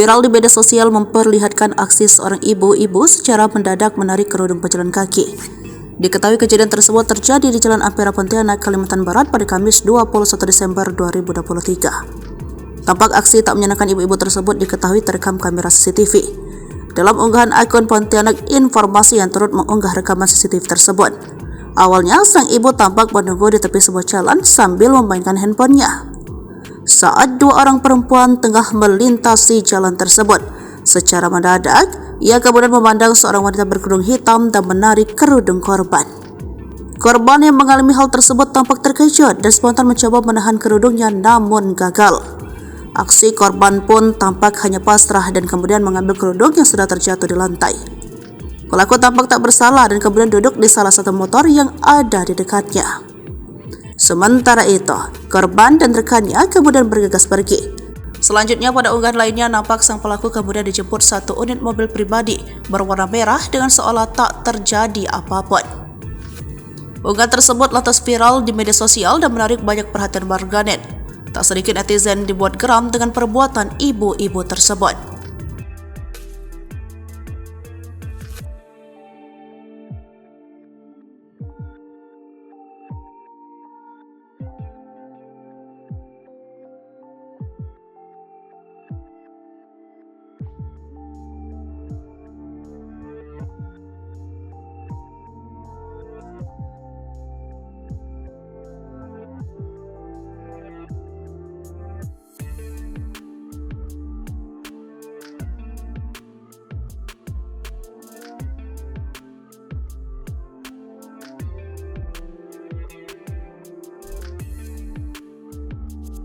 Viral di media sosial memperlihatkan aksi seorang ibu-ibu secara mendadak menarik kerudung pejalan kaki. Diketahui kejadian tersebut terjadi di Jalan Ampera, Pontianak, Kalimantan Barat pada Kamis 21 Desember 2023. Tampak aksi tak menyenangkan ibu-ibu tersebut diketahui terekam kamera CCTV. Dalam unggahan akun Pontianak Informasi yang turut mengunggah rekaman CCTV tersebut, awalnya sang ibu tampak menunggu di tepi sebuah jalan sambil memainkan handphonenya. Saat dua orang perempuan tengah melintasi jalan tersebut, secara mendadak ia kemudian memandang seorang wanita berkerudung hitam dan menarik kerudung korban. Korban yang mengalami hal tersebut tampak terkejut dan spontan mencoba menahan kerudungnya, namun gagal. Aksi korban pun tampak hanya pasrah dan kemudian mengambil kerudung yang sudah terjatuh di lantai. Pelaku tampak tak bersalah dan kemudian duduk di salah satu motor yang ada di dekatnya. Sementara itu, korban dan rekannya kemudian bergegas pergi. Selanjutnya pada unggahan lainnya nampak sang pelaku kemudian dijemput satu unit mobil pribadi berwarna merah dengan seolah tak terjadi apapun. Unggahan tersebut lantas viral di media sosial dan menarik banyak perhatian warganet. Tak sedikit netizen dibuat geram dengan perbuatan ibu-ibu tersebut.